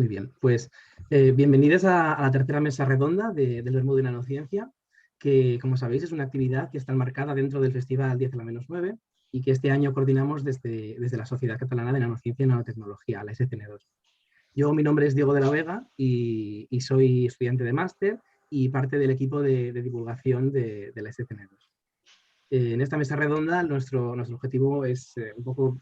Muy bien, pues bienvenidos a la tercera mesa redonda del Vermú de Nanociencia, que como sabéis es una actividad que está enmarcada dentro del Festival 10 a la menos 9 y que este año coordinamos desde la Sociedad Catalana de Nanociencia y Nanotecnología, la SCN2. Mi nombre es Diego de la Vega y soy estudiante de máster y parte del equipo de divulgación de la SCN2. En esta mesa redonda nuestro objetivo es un poco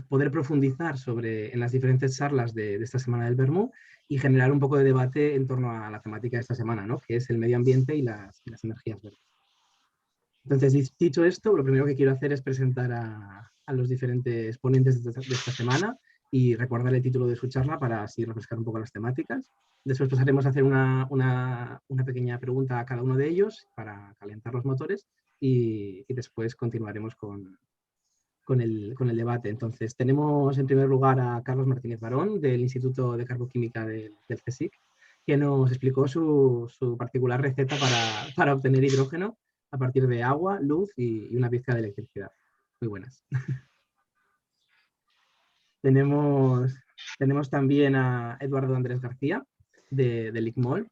poder profundizar en las diferentes charlas de esta semana del Vermú y generar un poco de debate en torno a la temática de esta semana, ¿no? Que es el medio ambiente y las energías verdes. Entonces, dicho esto, lo primero que quiero hacer es presentar a los diferentes ponentes de esta semana y recordar el título de su charla para así refrescar un poco las temáticas. Después pasaremos a hacer una pequeña pregunta a cada uno de ellos para calentar los motores y después continuaremos con el debate. Entonces, tenemos en primer lugar a Carlos Martínez Barón, del Instituto de Carboquímica del CSIC, que nos explicó su particular receta para obtener hidrógeno a partir de agua, luz y una pizca de electricidad. Muy buenas. Tenemos también a Eduardo Andrés García, del ICMOL,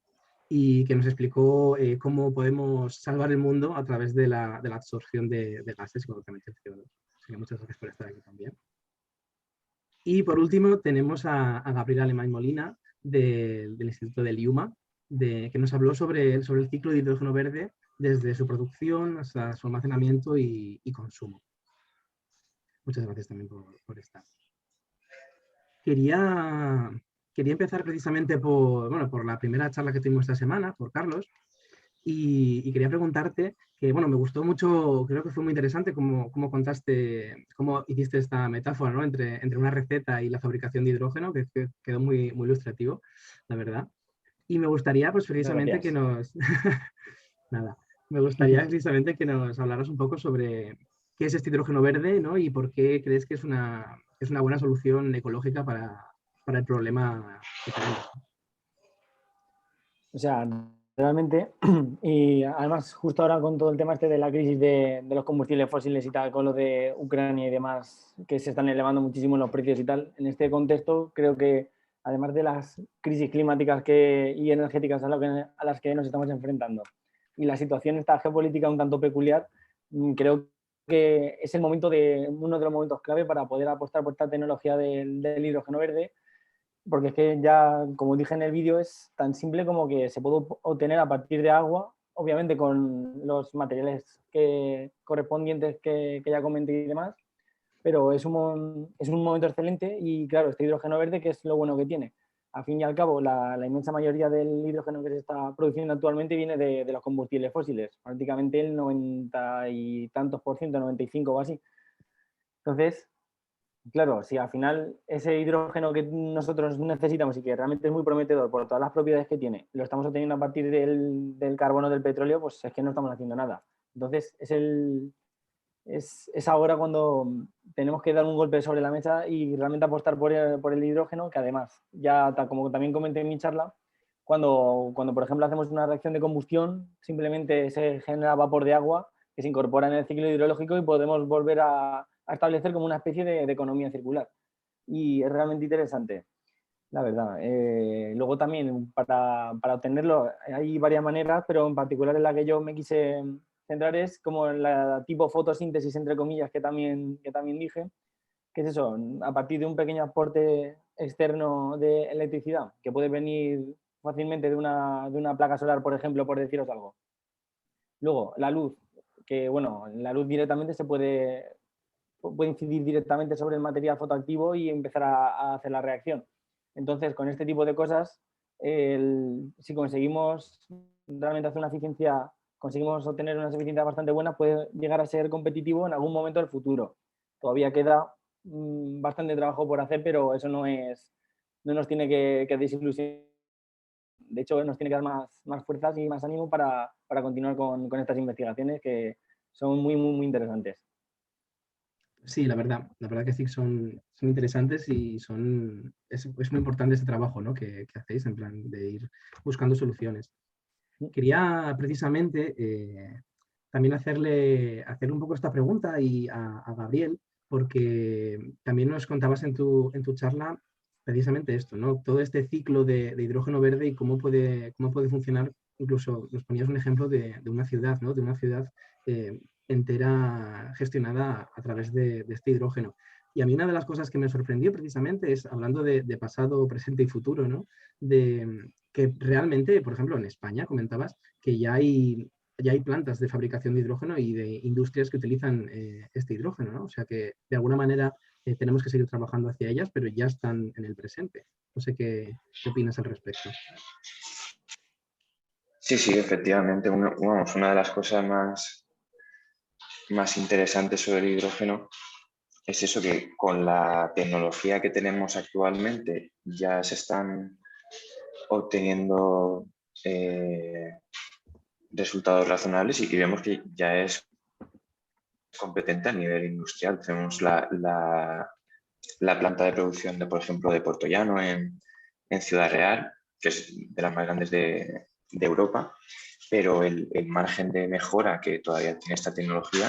y que nos explicó cómo podemos salvar el mundo a través de la absorción de gases, concretamente el CO2. Así que muchas gracias por estar aquí también. Y por último tenemos a Gabriel Alemán Molina del Instituto del IUMA, que nos habló sobre el ciclo de hidrógeno verde desde su producción hasta su almacenamiento y consumo. Muchas gracias también por estar. Quería empezar precisamente por la primera charla que tuvimos esta semana, por Carlos, y quería preguntarte que, me gustó mucho, creo que fue muy interesante cómo contaste, cómo hiciste esta metáfora, ¿no? entre una receta y la fabricación de hidrógeno, que quedó muy, muy ilustrativo, la verdad. Y me gustaría, pues, precisamente que nos... Nada, me gustaría precisamente que nos hablaras un poco sobre qué es este hidrógeno verde, ¿no? Y por qué crees que es una buena solución ecológica para el problema que tenemos. O sea, realmente, y además justo ahora con todo el tema este de la crisis de los combustibles fósiles y tal, con lo de Ucrania y demás, que se están elevando muchísimo los precios y tal, en este contexto creo que además de las crisis climáticas y energéticas a las que nos estamos enfrentando y la situación esta geopolítica un tanto peculiar, creo que es uno de los momentos clave para poder apostar por esta tecnología del hidrógeno verde, porque es que ya, como dije en el vídeo, es tan simple como que se puede obtener a partir de agua, obviamente con los materiales correspondientes que ya comenté y demás, pero es un momento excelente y claro, este hidrógeno verde, ¿qué es lo bueno que tiene? Al fin y al cabo, la inmensa mayoría del hidrógeno que se está produciendo actualmente viene de los combustibles fósiles, prácticamente el 90 y tantos por ciento, 95 o así. Entonces, claro, si al final ese hidrógeno que nosotros necesitamos y que realmente es muy prometedor por todas las propiedades que tiene, lo estamos obteniendo a partir del carbono del petróleo, pues es que no estamos haciendo nada. Entonces es ahora cuando tenemos que dar un golpe sobre la mesa y realmente apostar por el hidrógeno, que además, ya como también comenté en mi charla, cuando por ejemplo hacemos una reacción de combustión, simplemente se genera vapor de agua que se incorpora en el ciclo hidrológico y podemos volver a establecer como una especie de economía circular. Y es realmente interesante, la verdad. Luego también, para obtenerlo, hay varias maneras, pero en particular en la que yo me quise centrar es como en la tipo fotosíntesis, entre comillas, que también dije, que es eso, a partir de un pequeño aporte externo de electricidad, que puede venir fácilmente de una placa solar, por ejemplo, por deciros algo. Luego, la luz, que bueno, la luz directamente puede incidir directamente sobre el material fotoactivo y empezar a hacer la reacción. Entonces, con este tipo de cosas, si conseguimos realmente hacer conseguimos obtener unas eficiencias bastante buenas, puede llegar a ser competitivo en algún momento del futuro. Todavía queda bastante trabajo por hacer, pero eso no nos tiene que desilusionar. De hecho, nos tiene que dar más fuerzas y más ánimo para continuar con estas investigaciones que son muy, muy, muy interesantes. Sí, la verdad que sí son interesantes y es muy importante este trabajo, ¿no? que hacéis en plan de ir buscando soluciones. Quería precisamente también hacerle un poco esta pregunta a Gabriel, porque también nos contabas en tu charla precisamente esto, ¿no? Todo este ciclo de hidrógeno verde y cómo puede funcionar. Incluso nos ponías un ejemplo de una ciudad, ¿no? De una ciudad entera gestionada a través de este hidrógeno. Y a mí una de las cosas que me sorprendió precisamente es, hablando de pasado, presente y futuro, ¿no? De que realmente, por ejemplo, en España comentabas que ya hay plantas de fabricación de hidrógeno y de industrias que utilizan este hidrógeno, ¿no? O sea que de alguna manera tenemos que seguir trabajando hacia ellas, pero ya están en el presente. No sé qué opinas al respecto. Sí, sí, efectivamente. Una de las cosas más interesantes sobre el hidrógeno es eso, que con la tecnología que tenemos actualmente ya se están obteniendo resultados razonables y vemos que ya es competente a nivel industrial. Tenemos la planta de producción, por ejemplo, de Puertollano en Ciudad Real, que es de las más grandes de Europa, pero el margen de mejora que todavía tiene esta tecnología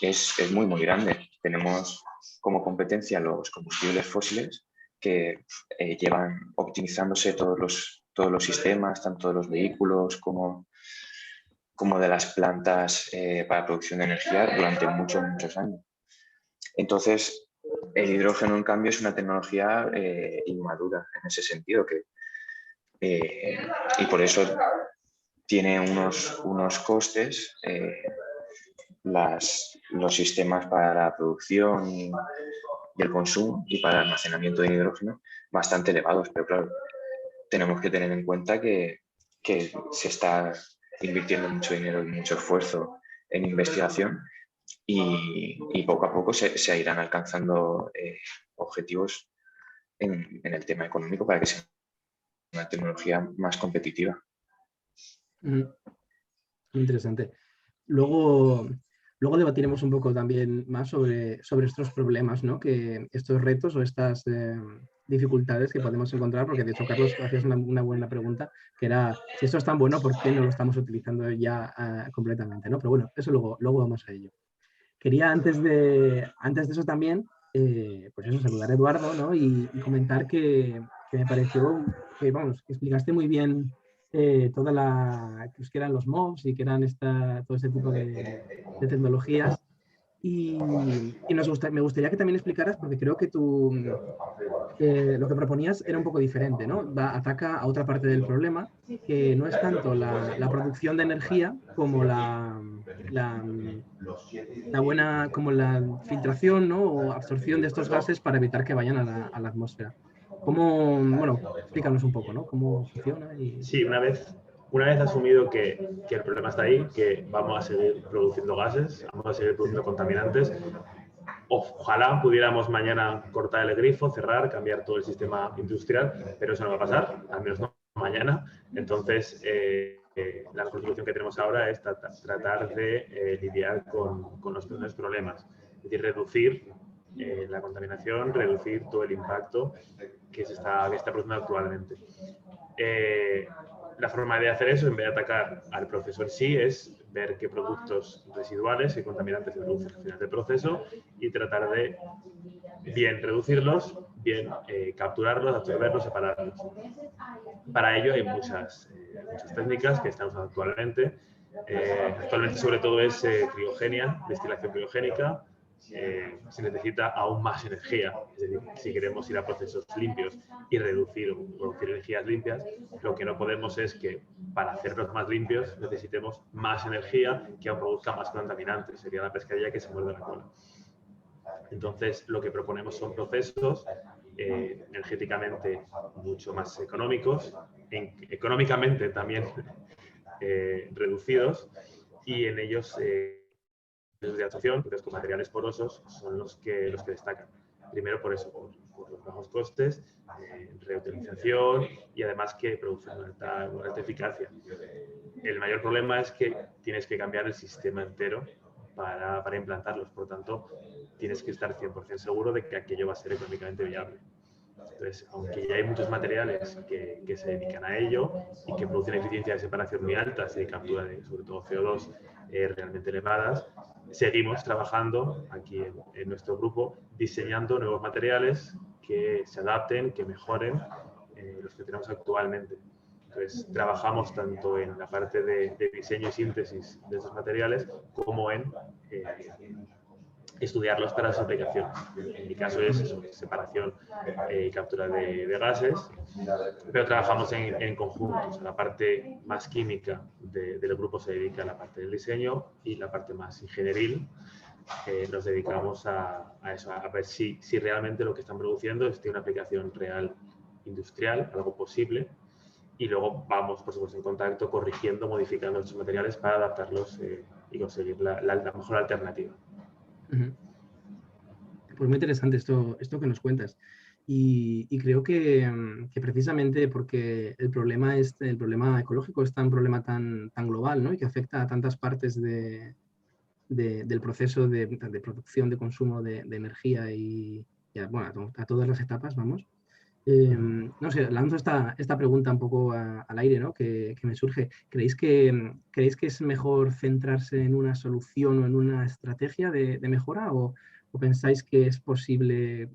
es muy, muy grande. Tenemos como competencia los combustibles fósiles que llevan optimizándose todos los sistemas, tanto de los vehículos como de las plantas para producción de energía durante muchos, muchos años. Entonces, el hidrógeno, en cambio, es una tecnología inmadura en ese sentido, y por eso tiene unos costes, los sistemas para la producción y el consumo y para el almacenamiento de hidrógeno bastante elevados. Pero claro, tenemos que tener en cuenta que se está invirtiendo mucho dinero y mucho esfuerzo en investigación y poco a poco se irán alcanzando objetivos en el tema económico para que sea una tecnología más competitiva. Interesante. Luego debatiremos un poco también más sobre estos problemas, ¿no? Estos retos o estas dificultades que podemos encontrar, porque de hecho, Carlos, hacías una buena pregunta, que era, si esto es tan bueno, ¿por qué no lo estamos utilizando ya completamente, ¿no? Pero bueno, eso luego vamos a ello. Quería antes de eso también, pues eso, saludar a Eduardo, ¿no? Y comentar que me pareció que, vamos, que explicaste muy bien pues, que eran los MOOCs y que eran todo este tipo de tecnologías. Y me gustaría que también explicaras, porque creo que lo que proponías era un poco diferente, ¿no? Ataca a otra parte del problema, que no es tanto la producción de energía como la buena, como la filtración, ¿no? O absorción de estos gases para evitar que vayan a la atmósfera. Bueno, explícanos un poco, ¿no? Cómo funciona. Sí, una vez asumido que el problema está ahí, que vamos a seguir produciendo gases, vamos a seguir produciendo contaminantes, ojalá pudiéramos mañana cortar el grifo, cerrar, cambiar todo el sistema industrial, pero eso no va a pasar, al menos no mañana. Entonces, la solución que tenemos ahora es tratar de lidiar con los primeros problemas, es decir, reducir la contaminación, reducir todo el impacto que se está produciendo actualmente. La forma de hacer eso, en vez de atacar al proceso en sí, es ver qué productos residuales y contaminantes se producen al final del proceso y tratar de bien reducirlos, bien capturarlos, absorberlos, separarlos. Para ello hay muchas técnicas que están usando actualmente. Actualmente sobre todo es criogenia, destilación criogénica. Se necesita aún más energía, es decir, si queremos ir a procesos limpios y reducir o producir energías limpias, lo que no podemos es que para hacerlos más limpios necesitemos más energía que aún produzca más contaminantes, sería la pescadilla que se muerde la cola. Entonces, lo que proponemos son procesos energéticamente mucho más económicos, económicamente también reducidos, y en ellos de absorción, entonces con materiales porosos, son los que destacan. Primero por eso, por los bajos costes, reutilización y además que producen una alta eficacia. El mayor problema es que tienes que cambiar el sistema entero para implantarlos, por lo tanto, tienes que estar 100% seguro de que aquello va a ser económicamente viable. Entonces, aunque ya hay muchos materiales que se dedican a ello y que producen eficiencias de separación muy altas y captura de, sobre todo, CO2 realmente elevadas, seguimos trabajando aquí en nuestro grupo diseñando nuevos materiales que se adapten, que mejoren los que tenemos actualmente. Entonces, trabajamos tanto en la parte de diseño y síntesis de estos materiales como en estudiarlos para su aplicación. En mi caso es eso, separación y captura de gases, pero trabajamos en conjunto. O sea, la parte más química del grupo se dedica a la parte del diseño y la parte más ingenieril nos dedicamos a eso, a ver si realmente lo que están produciendo tiene una aplicación real industrial, algo posible, y luego vamos, por supuesto, en contacto, corrigiendo, modificando estos materiales para adaptarlos y conseguir la mejor alternativa. Pues muy interesante esto que nos cuentas. Y creo que precisamente porque el problema ecológico es un problema tan global, ¿no? Y que afecta a tantas partes del proceso de producción, de consumo de energía y bueno, a todas las etapas, vamos. No sé, lanzo esta pregunta un poco al aire, ¿no? que me surge. ¿Creéis que es mejor centrarse en una solución o en una estrategia de mejora o pensáis que es posible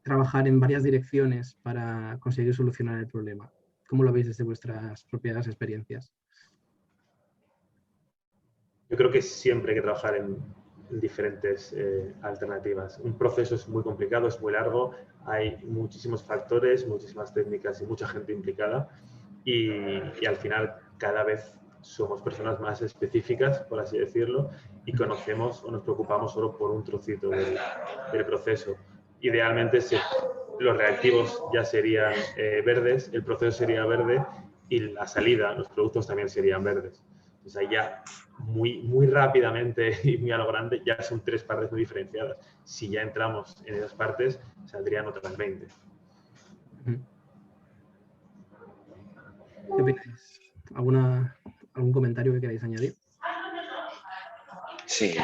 trabajar en varias direcciones para conseguir solucionar el problema? ¿Cómo lo veis desde vuestras propias experiencias? Yo creo que siempre hay que trabajar en diferentes alternativas. Un proceso es muy complicado, es muy largo, hay muchísimos factores, muchísimas técnicas y mucha gente implicada y al final cada vez somos personas más específicas, por así decirlo, y conocemos o nos preocupamos solo por un trocito del proceso. Idealmente los reactivos ya serían verdes, el proceso sería verde y la salida, los productos también serían verdes. Entonces ahí ya muy rápidamente y muy a lo grande ya son 3 partes muy diferenciadas. Si ya entramos en esas partes, saldrían otras 20. ¿Qué opináis? ¿Algún comentario que queráis añadir? Sí,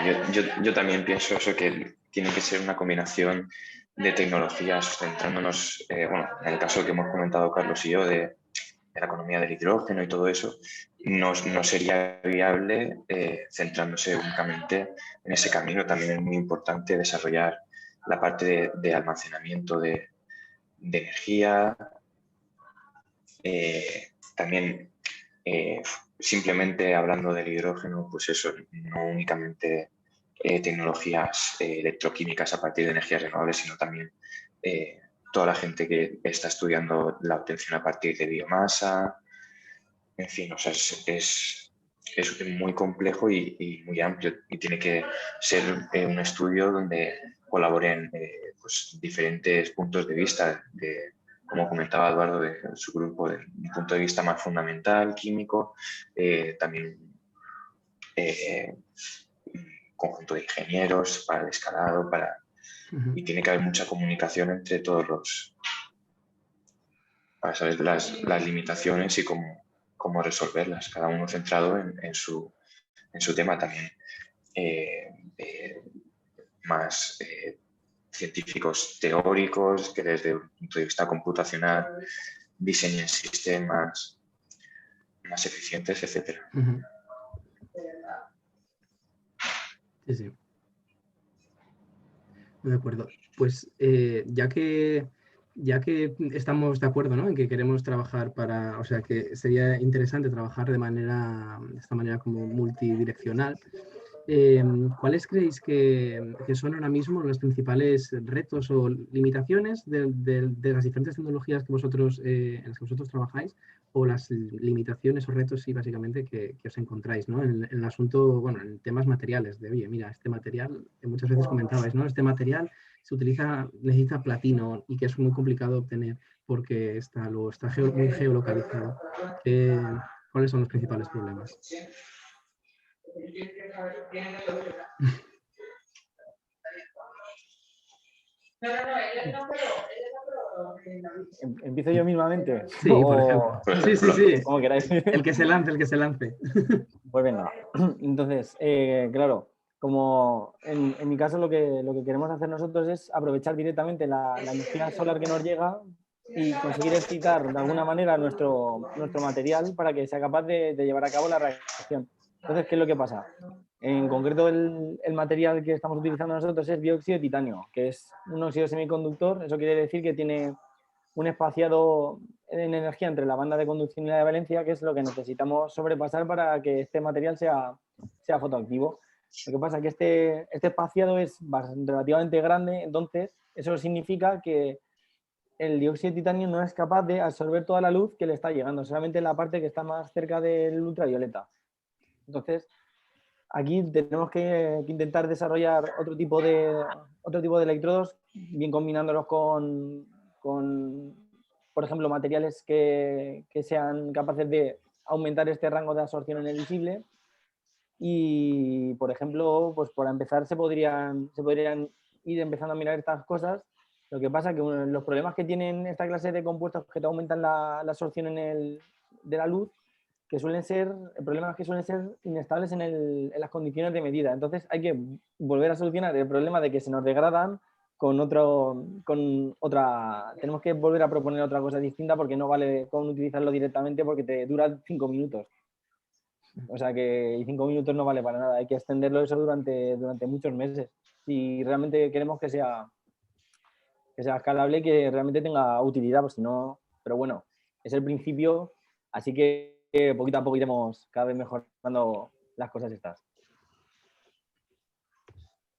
yo también pienso eso, que tiene que ser una combinación de tecnologías, centrándonos, bueno, en el caso que hemos comentado Carlos y yo, de la economía del hidrógeno y todo eso, no sería viable centrándose únicamente en ese camino. También es muy importante desarrollar la parte de almacenamiento de energía. También, simplemente hablando del hidrógeno, pues eso, no únicamente tecnologías electroquímicas a partir de energías renovables, sino también toda la gente que está estudiando la obtención a partir de biomasa. En fin, o sea, es muy complejo y muy amplio y tiene que ser un estudio donde colaboren pues, diferentes puntos de vista, como comentaba Eduardo, de su grupo, de un punto de vista más fundamental, químico, también un conjunto de ingenieros para el escalado, y tiene que haber mucha comunicación entre todos para saber las limitaciones y cómo resolverlas, cada uno centrado en su tema también. Más científicos teóricos que desde un punto de vista computacional diseñen sistemas más eficientes, etc. Sí. De acuerdo. Pues ya que estamos de acuerdo, ¿no? En que queremos trabajar o sea, que sería interesante trabajar de esta manera como multidireccional. ¿Cuáles creéis que son ahora mismo los principales retos o limitaciones de las diferentes tecnologías que en las que vosotros trabajáis, o las limitaciones o retos, sí, básicamente, que os encontráis, ¿no? En el asunto, bueno, en temas materiales, de, oye, mira, este material, que muchas veces comentabais, ¿no? Este material necesita platino y que es muy complicado obtener porque está muy geolocalizado. ¿Cuáles son los principales problemas? ¿Empiezo yo mismamente? Sí, por ejemplo. Sí. Como queráis. El que se lance. Pues venga. Entonces, claro, como en mi caso lo que queremos hacer nosotros es aprovechar directamente la energía solar que nos llega y conseguir excitar de alguna manera nuestro material para que sea capaz de llevar a cabo la reacción. Entonces, ¿qué es lo que pasa? En concreto, el material que estamos utilizando nosotros es dióxido de titanio, que es un óxido semiconductor. Eso quiere decir que tiene un espaciado en energía entre la banda de conducción y la de valencia, que es lo que necesitamos sobrepasar para que este material sea fotoactivo. Lo que pasa es que este espaciado es relativamente grande, entonces eso significa que el dióxido de titanio no es capaz de absorber toda la luz que le está llegando, solamente la parte que está más cerca del ultravioleta. Entonces, aquí tenemos que intentar desarrollar otro tipo de electrodos, bien combinándolos con por ejemplo, materiales que sean capaces de aumentar este rango de absorción en el visible. Y, por ejemplo, pues para empezar se podrían ir empezando a mirar estas cosas. Lo que pasa es que los problemas que tienen esta clase de compuestos que te aumentan la absorción de la luz, el problema es que suelen ser inestables en las condiciones de medida. Entonces hay que volver a solucionar el problema de que se nos degradan tenemos que volver a proponer otra cosa distinta, porque no vale con utilizarlo directamente porque te dura 5 minutos. O sea que 5 minutos no vale para nada, hay que extenderlo eso durante muchos meses. Si realmente queremos que sea escalable y que realmente tenga utilidad, pues si no, pero bueno, es el principio, así que poquito a poco iremos cada vez mejorando las cosas estas.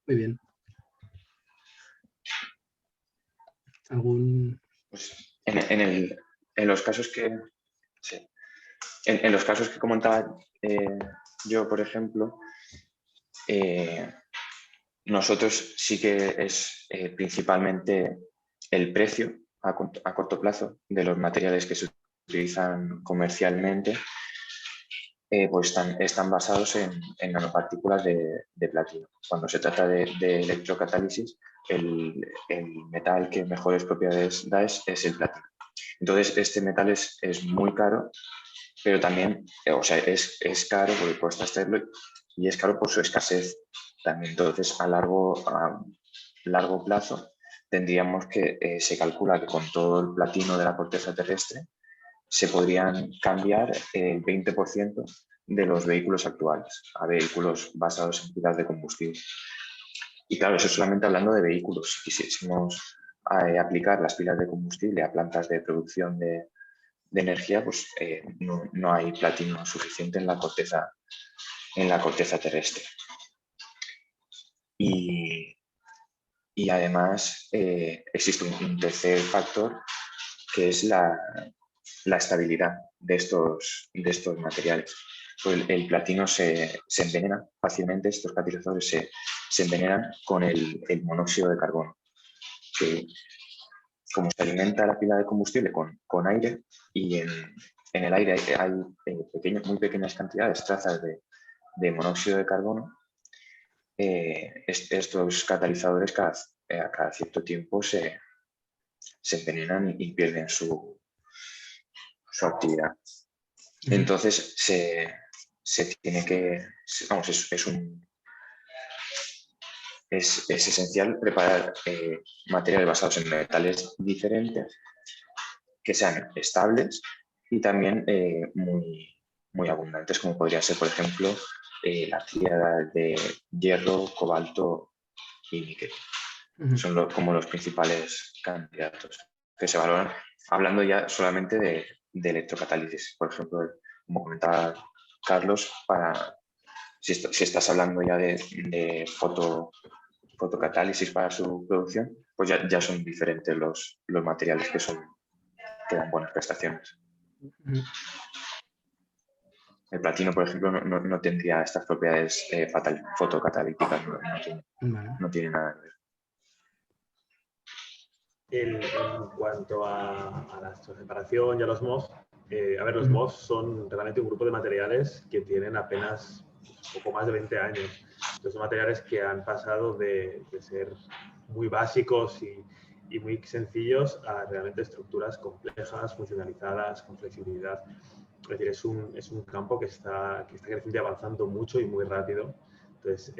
Muy bien. Pues en los casos que sí. En los casos que comentaba yo, por ejemplo, nosotros sí que es principalmente el precio a corto plazo de los materiales que se utilizan comercialmente, pues están basados en nanopartículas de platino. Cuando se trata de electrocatálisis, el metal que mejores propiedades da es el platino. Entonces, este metal es muy caro, pero también, o sea, es caro porque cuesta hacerlo y es caro por su escasez también. Entonces, a largo plazo, tendríamos que, se calcula que con todo el platino de la corteza terrestre se podrían cambiar el 20% de los vehículos actuales a vehículos basados en pilas de combustible. Y claro, eso solamente hablando de vehículos. Si quisiésemos aplicar las pilas de combustible a plantas de producción de energía, pues no hay platino suficiente en la corteza terrestre. Y además existe un tercer factor, que es la estabilidad de estos materiales. Pues el platino se envenena fácilmente, estos catalizadores se envenenan con el monóxido de carbono, que como se alimenta la pila de combustible con aire, y en el aire hay muy pequeñas cantidades, trazas de monóxido de carbono, estos catalizadores a cada cierto tiempo se envenenan y pierden su actividad. Entonces se tiene que, vamos, es esencial preparar materiales basados en metales diferentes, que sean estables y también muy abundantes, como podría ser, por ejemplo, la tríada de hierro, cobalto y níquel. Son como los principales candidatos que se valoran, hablando ya solamente de electrocatálisis. Por ejemplo, como comentaba Carlos, si estás hablando ya de fotocatálisis para su producción, pues ya son diferentes los materiales que dan buenas prestaciones. El platino, por ejemplo, no tendría estas propiedades fotocatalíticas, no tiene nada que ver. En cuanto a la separación y a los MOS, los MOS son realmente un grupo de materiales que tienen apenas poco más de 20 años. Entonces, son materiales que han pasado de ser muy básicos y muy sencillos a realmente estructuras complejas, funcionalizadas, con flexibilidad. Es decir, es un campo que está creciendo y avanzando mucho y muy rápido. Entonces,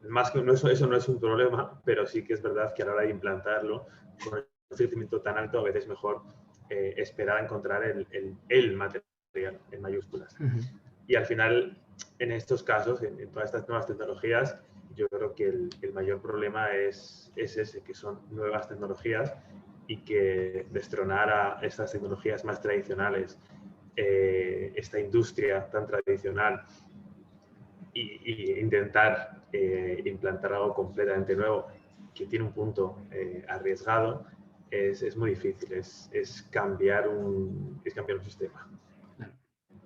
más que eso no es un problema, pero sí que es verdad que a la hora de implantarlo, con un crecimiento tan alto, a veces es mejor esperar a encontrar el material en mayúsculas. Y al final, en estos casos, en todas estas nuevas tecnologías, yo creo que el mayor problema es ese, que son nuevas tecnologías y que destronar a estas tecnologías más tradicionales, esta industria tan tradicional, y intentar implantar algo completamente nuevo que tiene un punto arriesgado, es muy difícil, es cambiar un sistema.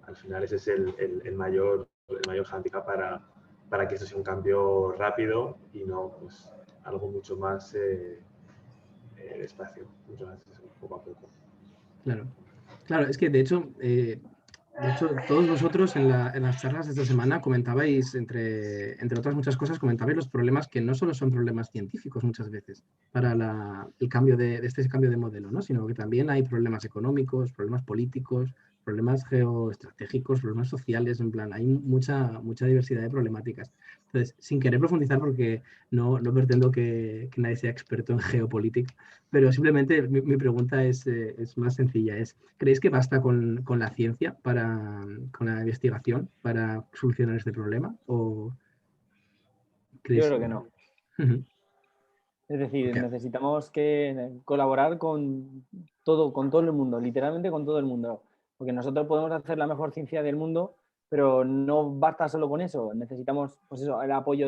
Al final ese es el mayor hándicap para que esto sea un cambio rápido y no pues, algo mucho más despacio, mucho más poco a poco. Claro, es que de hecho, todos vosotros en las charlas de esta semana comentabais, entre otras muchas cosas, comentabais los problemas que no solo son problemas científicos muchas veces para el cambio este cambio de modelo, ¿no? Sino que también hay problemas económicos, problemas políticos, problemas geoestratégicos, problemas sociales, en plan, hay mucha diversidad de problemáticas. Entonces, sin querer profundizar, porque no pretendo que nadie sea experto en geopolítica, pero simplemente mi pregunta es más sencilla. ¿Creéis que basta con la ciencia, con la investigación, para solucionar este problema? ¿O creéis? Yo creo que no. Es decir, ¿Por qué? necesitamos colaborar con todo el mundo, literalmente con todo el mundo. Porque nosotros podemos hacer la mejor ciencia del mundo, pero no basta solo con eso. Necesitamos, pues eso, el apoyo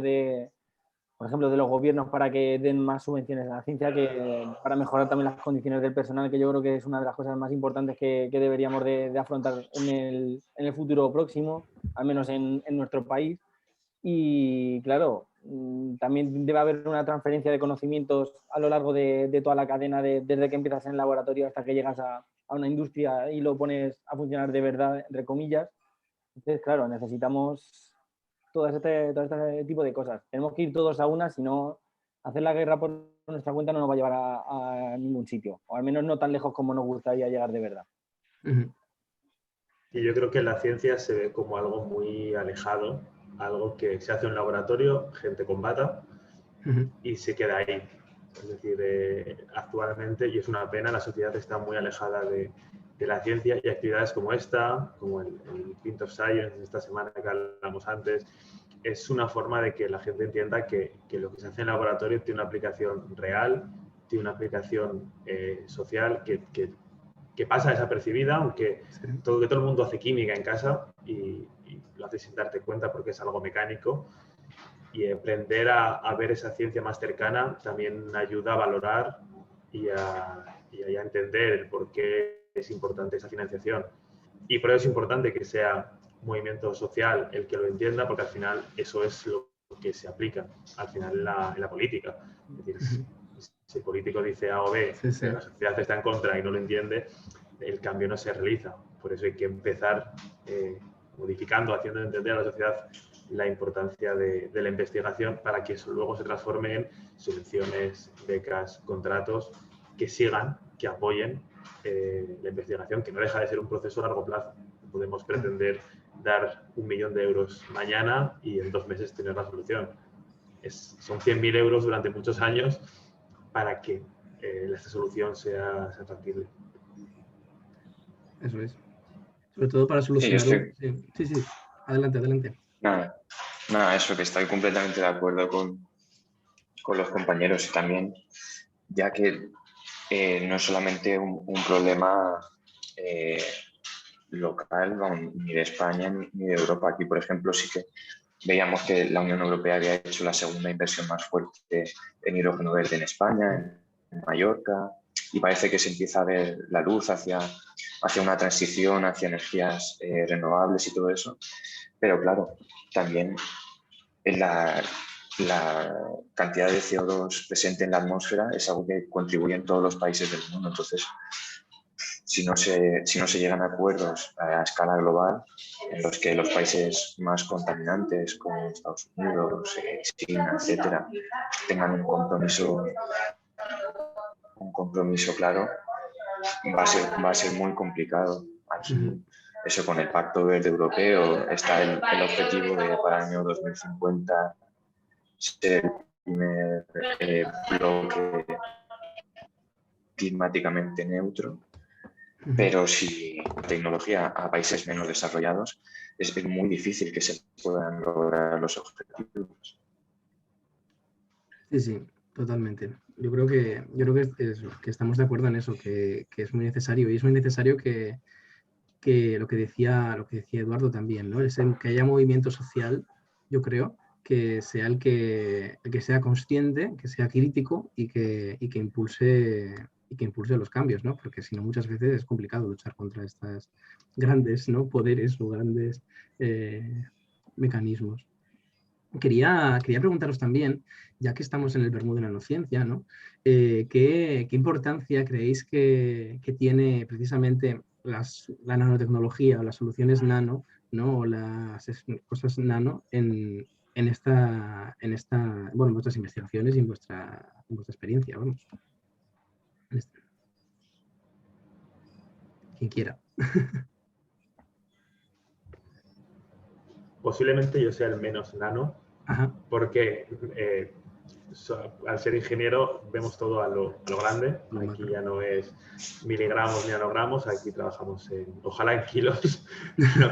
por ejemplo, de los gobiernos para que den más subvenciones a la ciencia, para mejorar también las condiciones del personal, que yo creo que es una de las cosas más importantes que deberíamos de afrontar en el futuro próximo, al menos en nuestro país. Y claro, también debe haber una transferencia de conocimientos a lo largo de toda la cadena, desde que empiezas en el laboratorio hasta que llegas a una industria y lo pones a funcionar de verdad, entre comillas. Entonces, claro, necesitamos todo este tipo de cosas. Tenemos que ir todos a una, si no, hacer la guerra por nuestra cuenta no nos va a llevar a ningún sitio, o al menos no tan lejos como nos gustaría llegar de verdad. Y yo creo que la ciencia se ve como algo muy alejado, algo que se hace en un laboratorio, gente con bata, y se queda ahí. Es decir, actualmente, y es una pena, la sociedad está muy alejada de la ciencia, y actividades como esta, como el Pint of Science, esta semana que hablamos antes, es una forma de que la gente entienda que lo que se hace en el laboratorio tiene una aplicación real, tiene una aplicación social que pasa desapercibida, aunque todo el mundo hace química en casa y lo hace sin darte cuenta porque es algo mecánico. Y aprender a ver esa ciencia más cercana también ayuda a valorar y a entender el por qué es importante esa financiación. Y por eso es importante que sea un movimiento social el que lo entienda, porque al final eso es lo que se aplica al final en la política. Es decir, si el político dice A o B, pero la sociedad está en contra y no lo entiende, el cambio no se realiza. Por eso hay que empezar modificando, haciendo entender a la sociedad la importancia de la investigación, para que eso luego se transforme en subvenciones, becas, contratos que sigan, que apoyen la investigación, que no deja de ser un proceso a largo plazo. No podemos pretender dar 1 millón de euros mañana y en 2 meses tener la solución. Son 100.000 euros durante muchos años para que esta solución sea factible. Eso es. Sobre todo para solucionar... Sí. Adelante. Nada, eso, que estoy completamente de acuerdo con los compañeros, y también, ya que no es solamente un problema local, ni de España ni de Europa. Aquí, por ejemplo, sí que veíamos que la Unión Europea había hecho la segunda inversión más fuerte en hidrógeno verde en España, en Mallorca, y parece que se empieza a ver la luz hacia una transición, hacia energías renovables y todo eso. Pero claro, también la cantidad de CO2 presente en la atmósfera es algo que contribuye en todos los países del mundo. Entonces, si no se llegan a acuerdos a escala global, en los que los países más contaminantes, como Estados Unidos, China, etcétera, tengan un compromiso claro, va a ser muy complicado. Aquí, eso, con el Pacto Verde Europeo, está el objetivo de, para el año 2050, ser el primer bloque climáticamente neutro. pero si la tecnología a países menos desarrollados es muy difícil que se puedan lograr los objetivos. Sí, sí, totalmente. Yo creo que, que estamos de acuerdo en eso, que es muy necesario. Y es muy necesario que lo que decía Eduardo también, ¿no? Que haya movimiento social, yo creo, que sea el que sea consciente, que sea crítico y que impulse los cambios, ¿no? Porque si no, muchas veces es complicado luchar contra estos grandes, ¿no?, poderes o grandes mecanismos. Quería preguntaros también, ya que estamos en el Bermúdez de la Nanociencia, ¿no? ¿Qué importancia creéis que tiene precisamente la nanotecnología o las soluciones nano, ¿no?, o las cosas nano bueno, en vuestras investigaciones y en vuestra experiencia, vamos? Quien quiera. Posiblemente yo sea el menos nano, Ajá. porque al ser ingeniero vemos todo a lo grande. Lo Aquí macro. ya no es miligramos ni nanogramos, aquí trabajamos ojalá en kilos,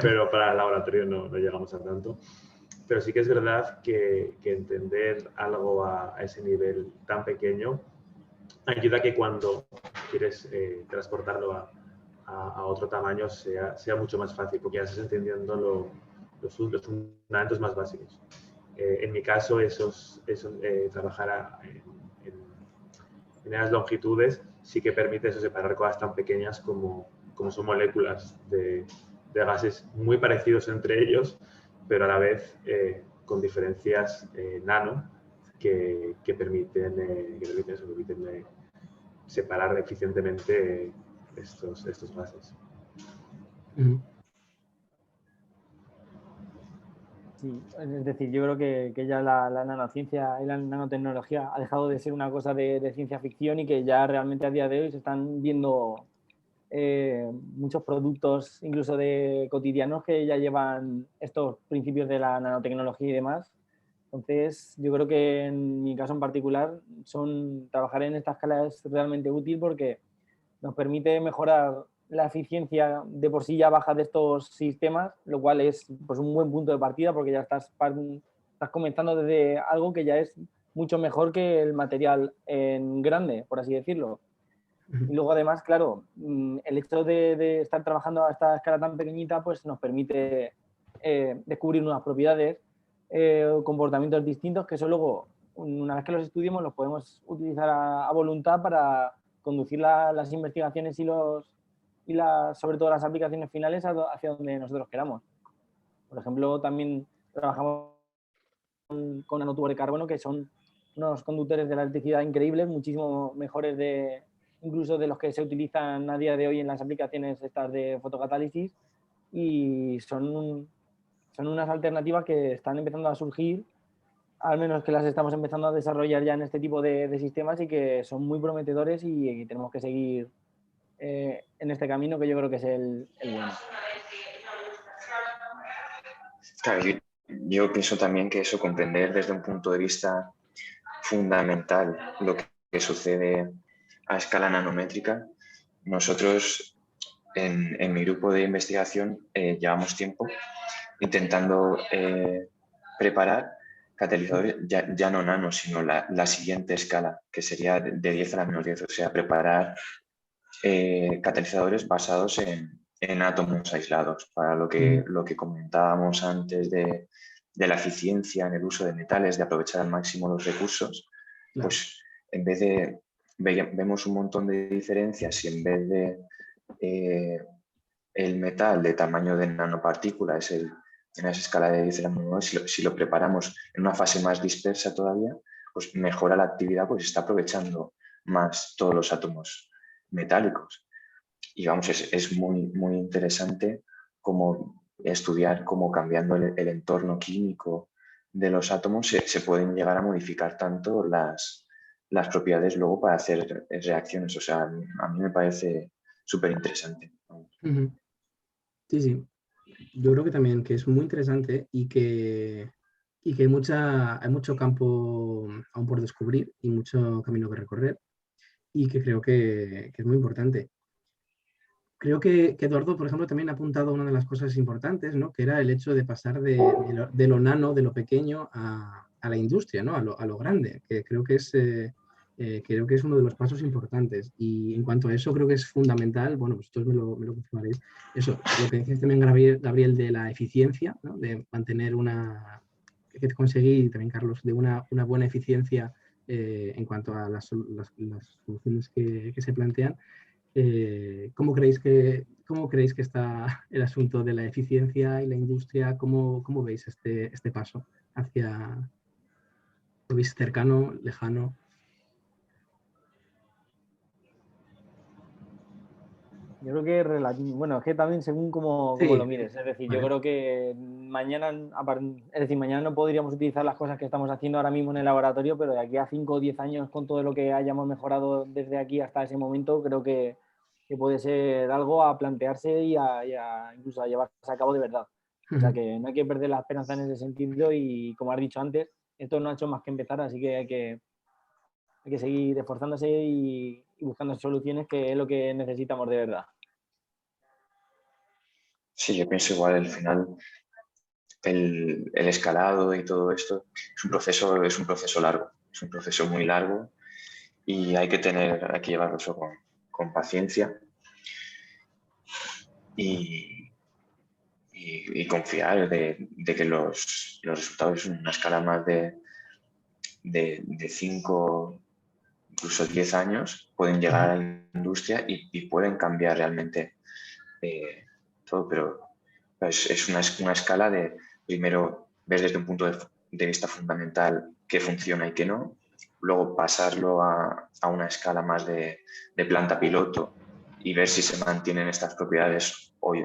pero para el laboratorio no llegamos a tanto. Pero sí que es verdad que entender algo a ese nivel tan pequeño ayuda a que cuando quieres transportarlo a otro tamaño sea mucho más fácil, porque ya estás entendiendo los fundamentos más básicos. En mi caso, trabajar en esas longitudes sí que permite eso, separar cosas tan pequeñas como son moléculas de gases muy parecidos entre ellos, pero a la vez con diferencias nano que permiten separar eficientemente estos gases. Ujú. Sí, es decir, yo creo que ya la nanociencia y la nanotecnología ha dejado de ser una cosa de ciencia ficción y que ya realmente a día de hoy se están viendo muchos productos, incluso de cotidianos, que ya llevan estos principios de la nanotecnología y demás. Entonces, yo creo que en mi caso en particular, trabajar en esta escala es realmente útil porque nos permite mejorar la eficiencia de por sí ya baja de estos sistemas, lo cual es pues, un buen punto de partida porque ya estás comenzando desde algo que ya es mucho mejor que el material en grande, por así decirlo. Y luego además, claro, el hecho de estar trabajando a esta escala tan pequeñita pues nos permite descubrir nuevas propiedades, comportamientos distintos que eso luego, una vez que los estudiemos, los podemos utilizar a voluntad para conducir las investigaciones y sobre todo las aplicaciones finales hacia donde nosotros queramos. Por ejemplo, también trabajamos con nanotubos de carbono, que son unos conductores de la electricidad increíbles, muchísimo mejores incluso de los que se utilizan a día de hoy en las aplicaciones estas de fotocatálisis, y son unas alternativas que están empezando a surgir, al menos que las estamos empezando a desarrollar ya en este tipo de sistemas y que son muy prometedores y tenemos que seguir en este camino que yo creo que es el bueno. Claro, yo pienso también que eso, comprender desde un punto de vista fundamental lo que sucede a escala nanométrica. Nosotros en mi grupo de investigación llevamos tiempo intentando preparar catalizadores ya no nano, sino la siguiente escala, que sería de 10 a la menos 10, o sea, preparar catalizadores basados en átomos aislados, para lo que comentábamos antes de la eficiencia en el uso de metales, de aprovechar al máximo los recursos. Claro. Pues en vez de, vemos un montón de diferencias y en vez de el metal de tamaño de nanopartícula es en esa escala de 10 a la menos 9, si lo preparamos en una fase más dispersa todavía, pues mejora la actividad, pues está aprovechando más todos los átomos metálicos. Y vamos, es muy, muy interesante como estudiar cómo cambiando el entorno químico de los átomos se pueden llegar a modificar tanto las propiedades luego para hacer reacciones. O sea, a mí me parece súper interesante. Sí, sí. Yo creo que también que es muy interesante y que hay mucho campo aún por descubrir y mucho camino que recorrer y que creo que es muy importante. creo que Eduardo, por ejemplo, también ha apuntado a una de las cosas importantes, ¿no? Que era el hecho de pasar de lo nano, de lo pequeño, a la industria, ¿no? A lo grande, que creo que es uno de los pasos importantes. Y en cuanto a eso, creo que es fundamental, bueno, vosotros me lo confirmaréis, eso, lo que decías también, Gabriel, de la eficiencia, ¿no? De mantener que conseguir, también Carlos, de una buena eficiencia en cuanto a las soluciones que se plantean. ¿Cómo creéis que está el asunto de la eficiencia y la industria? ¿Cómo veis este paso hacia, lo veis cercano, lejano? Yo creo que es relativo. Bueno, es que también según cómo Sí, lo mires. Es decir, yo vale. creo que mañana no podríamos utilizar las cosas que estamos haciendo ahora mismo en el laboratorio, pero de aquí a 5 o 10 años, con todo lo que hayamos mejorado desde aquí hasta ese momento, creo que puede ser algo a plantearse incluso a llevarse a cabo de verdad. O sea que no hay que perder la esperanza en ese sentido y, como has dicho antes, esto no ha hecho más que empezar, así que hay que seguir esforzándose y buscando soluciones, que es lo que necesitamos de verdad. Sí, yo pienso igual, al final el escalado y todo esto es un proceso largo, es un proceso muy largo y hay que llevarlo eso con paciencia y confiar de que los resultados en una escala más de 5, incluso 10 años pueden llegar a la industria y pueden cambiar realmente todo, pero es una escala de primero ver desde un punto de vista fundamental qué funciona y qué no, luego pasarlo a una escala más de planta piloto y ver si se mantienen estas propiedades o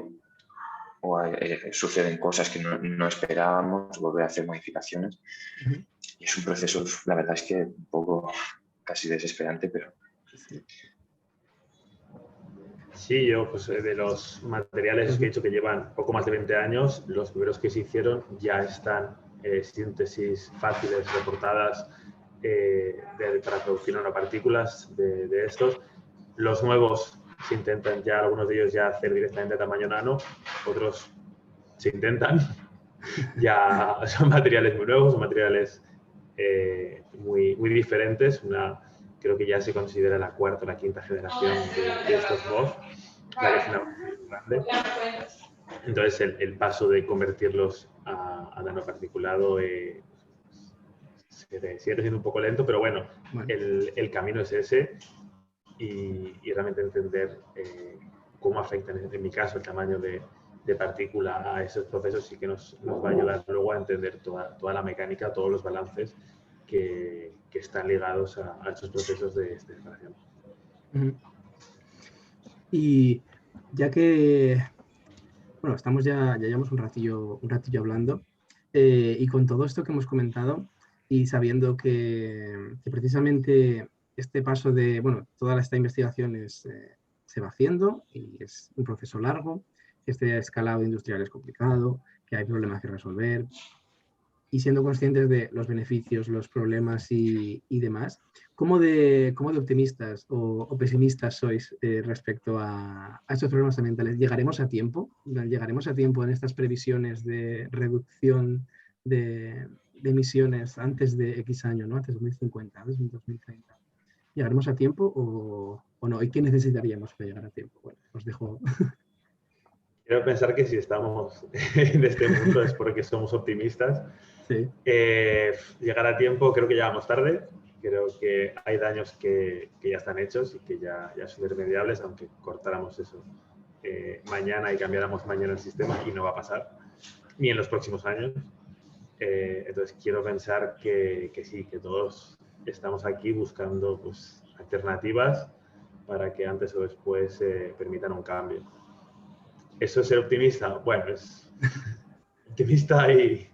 suceden cosas que no esperábamos, volver a hacer modificaciones. Y es un proceso, la verdad es que un poco casi desesperante, pero... Sí. Sí, yo pues de los materiales que he dicho que llevan poco más de 20 años, los primeros que se hicieron ya están síntesis fáciles, reportadas para producir nanopartículas de estos. Los nuevos se intentan ya, algunos de ellos ya hacer directamente a tamaño nano, otros se intentan. Ya son materiales muy nuevos, son materiales muy diferentes. Creo que ya se considera la cuarta o la quinta generación de estos MOS, la que es una muy grande. Entonces, el paso de convertirlos a nanoparticulado sigue siendo un poco lento, pero bueno, el camino es ese y realmente entender cómo afecta, en mi caso, el tamaño de partícula a esos procesos sí que nos va a ayudar luego a entender toda la mecánica, todos los balances que están ligados a estos procesos de separación. Y ya que, bueno, ya llevamos un ratillo hablando, y con todo esto que hemos comentado y sabiendo que precisamente este paso de, bueno, toda esta investigación se va haciendo y es un proceso largo, que este escalado industrial es complicado, que hay problemas que resolver, y siendo conscientes de los beneficios, los problemas y demás, ¿cómo de optimistas o pesimistas sois respecto a estos problemas ambientales? ¿Llegaremos a tiempo? ¿Llegaremos a tiempo en estas previsiones de reducción de emisiones antes de X año, ¿no? Antes de 2050, antes de 2030? ¿Llegaremos a tiempo o no? ¿Y qué necesitaríamos para llegar a tiempo? Bueno, os dejo. Quiero pensar que si estamos en este mundo es porque somos optimistas. Sí. Llegar a tiempo, creo que llegamos tarde. Creo que hay daños que ya están hechos y que ya son irremediables, aunque cortáramos eso mañana y cambiáramos mañana el sistema, y no va a pasar, ni en los próximos años. Entonces quiero pensar que sí, que todos estamos aquí buscando pues, alternativas para que antes o después permitan un cambio. ¿Eso es ser optimista? Bueno, es optimista y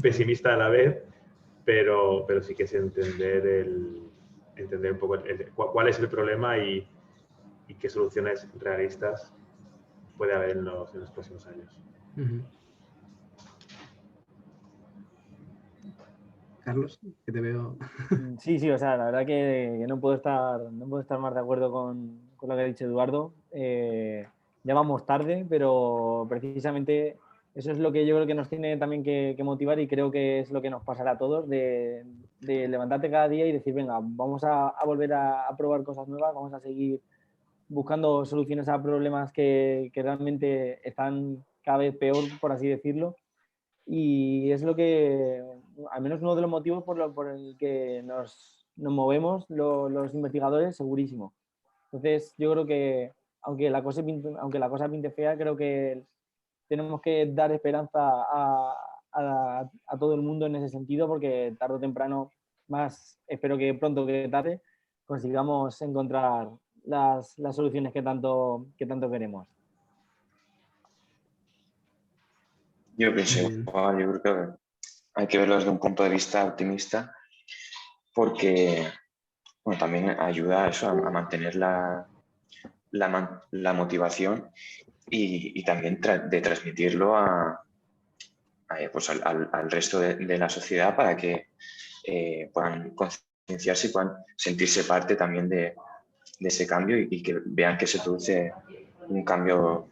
pesimista a la vez, pero sí que es entender un poco cuál es el problema y qué soluciones realistas puede haber en los próximos años. Carlos, que te veo. Sí, sí, o sea, la verdad que no puedo estar más de acuerdo con lo que ha dicho Eduardo. Ya vamos tarde, pero precisamente eso es lo que yo creo que nos tiene también que motivar y creo que es lo que nos pasará a todos, de levantarte cada día y decir, venga, vamos a volver a probar cosas nuevas, vamos a seguir buscando soluciones a problemas que realmente están cada vez peor, por así decirlo. Y es lo que, al menos uno de los motivos por el que nos movemos los investigadores, segurísimo. Entonces, yo creo que, aunque la cosa pinte fea, creo que tenemos que dar esperanza a todo el mundo en ese sentido, porque tarde o temprano, más espero que pronto que tarde, consigamos encontrar las soluciones que tanto queremos. Yo pienso igual, yo creo que hay que verlo desde un punto de vista optimista porque bueno, también ayuda a eso, a mantener la motivación y también de transmitirlo pues al resto de la sociedad para que puedan concienciarse y puedan sentirse parte también de ese cambio y que vean que se produce un cambio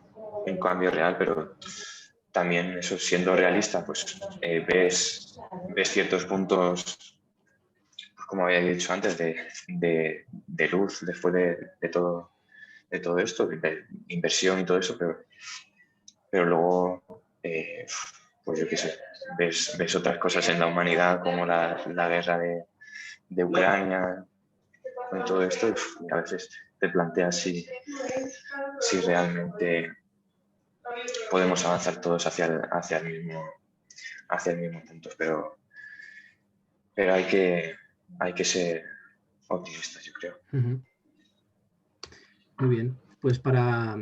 real, pero también eso, siendo realista, pues ves ciertos puntos, como había dicho antes, de luz después de todo esto, de inversión y todo eso, pero luego, pues yo qué sé, ves otras cosas en la humanidad como la guerra de Ucrania, con todo esto, y a veces te planteas si realmente podemos avanzar todos hacia el mismo punto, pero hay que ser optimistas, yo creo. Muy bien. Pues para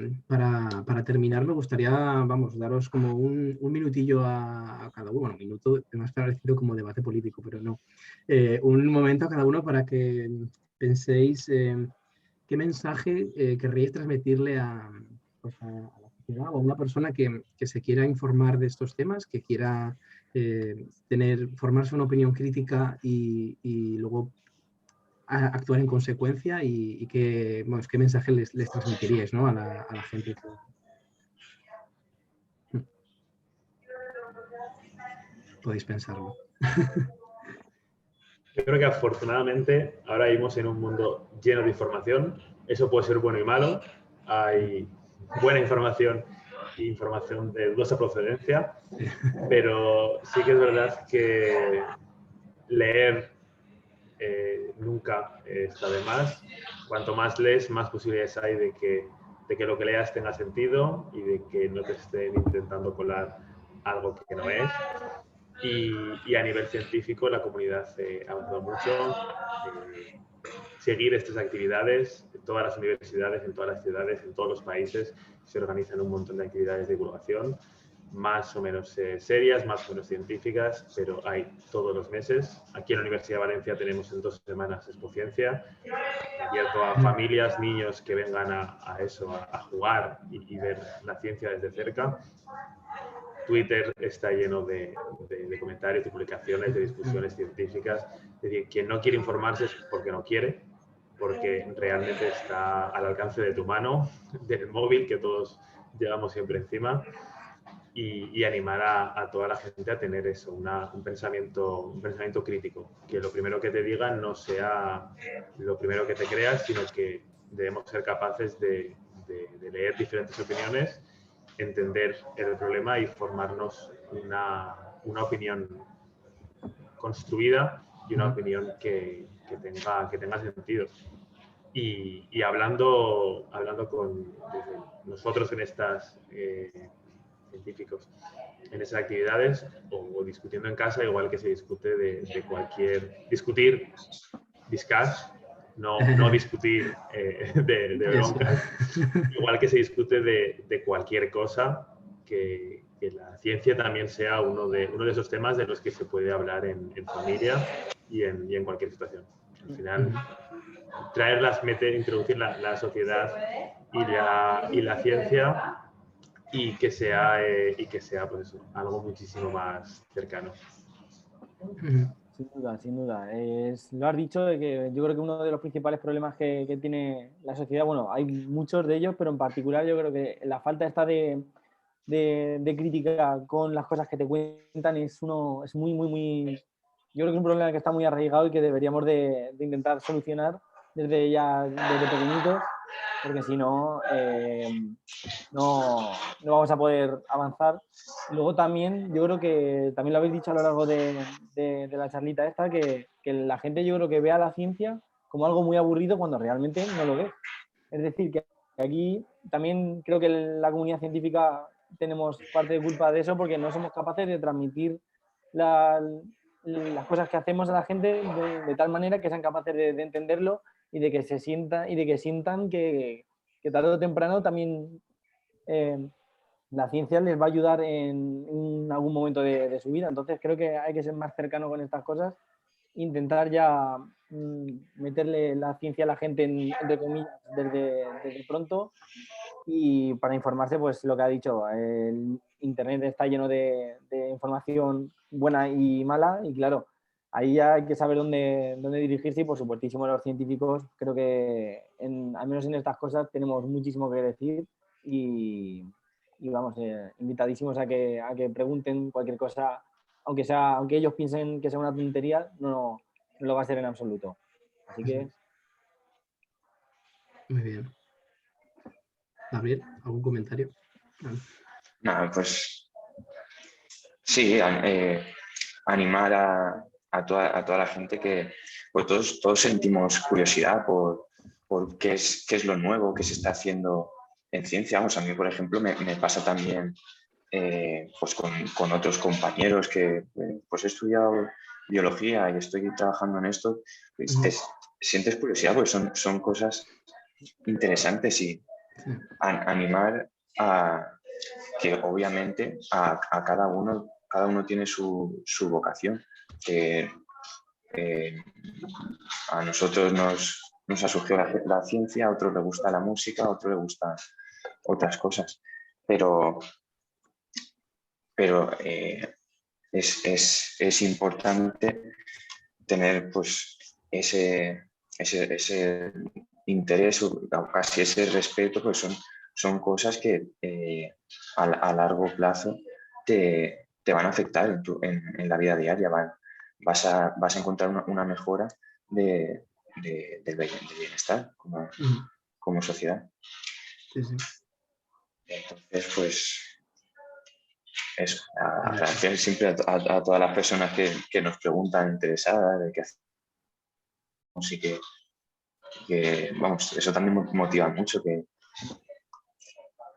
terminar me gustaría, vamos, daros como un minutillo a cada uno. Bueno, un minuto más parecido como debate político, pero no. Un momento a cada uno para que penséis qué mensaje querríais transmitirle pues a la sociedad o a una persona que se quiera informar de estos temas, que quiera formarse una opinión crítica y luego actuar en consecuencia y qué mensaje les transmitiríais, ¿no? a la gente. Podéis pensarlo. Yo creo que afortunadamente ahora vivimos en un mundo lleno de información. Eso puede ser bueno y malo. Hay buena información e información de dudosa procedencia, pero sí que es verdad que leer nunca está de más. Cuanto más lees, más posibilidades hay de que lo que leas tenga sentido y de que no te estén intentando colar algo que no es. Y a nivel científico la comunidad ha avanzado mucho. Seguir estas actividades, en todas las universidades, en todas las ciudades, en todos los países se organizan un montón de actividades de divulgación, más o menos serias, más o menos científicas, pero hay todos los meses. Aquí en la Universidad de Valencia tenemos en 2 semanas Expociencia, abierto a familias, niños que vengan a eso, a jugar y ver la ciencia desde cerca. Twitter está lleno de comentarios, de publicaciones, de discusiones científicas. Es decir, quien no quiere informarse es porque no quiere, porque realmente está al alcance de tu mano, del móvil que todos llevamos siempre encima, y animar a toda la gente a tener eso, un pensamiento crítico, que lo primero que te digan no sea lo primero que te creas, sino que debemos ser capaces de leer diferentes opiniones, entender el problema y formarnos una opinión construida y una opinión que tenga sentido. Y hablando con nosotros en estas científicos en esas actividades o discutiendo en casa, igual que se discute de cualquier discuss, no discutir de broncas, igual que se discute de cualquier cosa, que la ciencia también sea uno de esos temas de los que se puede hablar en familia y en cualquier situación. Al final, introducir la sociedad y la ciencia y que sea pues eso, algo muchísimo más cercano. Sin duda, sin duda. Lo has dicho, de que yo creo que uno de los principales problemas que tiene la sociedad, bueno, hay muchos de ellos, pero en particular yo creo que la falta esta de crítica con las cosas que te cuentan es muy, muy, muy... Yo creo que es un problema que está muy arraigado y que deberíamos de intentar solucionar desde pequeñitos, porque si no, no vamos a poder avanzar. Luego también, yo creo que también lo habéis dicho a lo largo de la charlita esta, que la gente yo creo que ve a la ciencia como algo muy aburrido cuando realmente no lo ve. Es decir, que aquí también creo que la comunidad científica tenemos parte de culpa de eso porque no somos capaces de transmitir las cosas que hacemos a la gente de tal manera que sean capaces de entenderlo y de que sientan que tarde o temprano también la ciencia les va a ayudar en algún momento de su vida. Entonces creo que hay que ser más cercano con estas cosas, intentar ya meterle la ciencia a la gente, entre comillas, desde pronto, y para informarse, pues lo que ha dicho, el Internet está lleno de información buena y mala, y claro, ahí ya hay que saber dónde dirigirse, y por supuestísimo los científicos creo que al menos en estas cosas tenemos muchísimo que decir, y vamos, invitadísimos a que pregunten cualquier cosa, aunque ellos piensen que sea una tontería, no lo va a ser en absoluto. Así que... Muy bien. Gabriel, ¿algún comentario? Nada, pues sí, animar a toda la gente que pues todos sentimos curiosidad por qué es lo nuevo que se está haciendo en ciencia. Vamos, a mí, por ejemplo, me pasa también pues con otros compañeros que pues he estudiado biología y estoy trabajando en esto, pues sientes curiosidad porque son cosas interesantes y animar a que obviamente a cada uno tiene su vocación, que a nosotros nos ha surgido la ciencia, a otros le gusta la música, a otros le gustan otras cosas, pero es importante tener pues ese interés o casi ese respeto, pues son cosas que a largo plazo te van a afectar en la vida diaria. Vas a encontrar una mejora del bienestar como sociedad. Sí, sí. Entonces, pues eso, agradecer siempre a todas las personas que nos preguntan interesadas de qué hacemos y que, vamos, eso también motiva mucho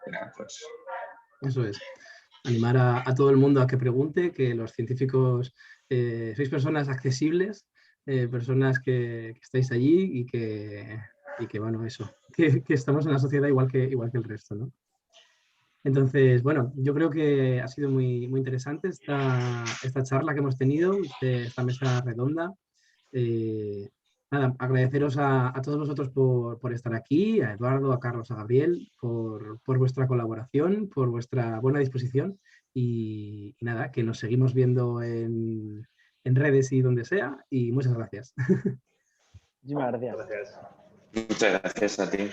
nada, pues. Eso es. Animar a todo el mundo a que pregunte, que los científicos sois personas accesibles, personas que estáis allí y que bueno, eso, que estamos en la sociedad igual que el resto, ¿no? Entonces, bueno, yo creo que ha sido muy, muy interesante esta charla que hemos tenido, esta mesa redonda. Nada, agradeceros a todos vosotros por estar aquí, a Eduardo, a Carlos, a Gabriel, por vuestra colaboración, por vuestra buena disposición y nada, que nos seguimos viendo en redes y donde sea y muchas gracias. Muchísimas gracias. Gracias. Muchas gracias a ti.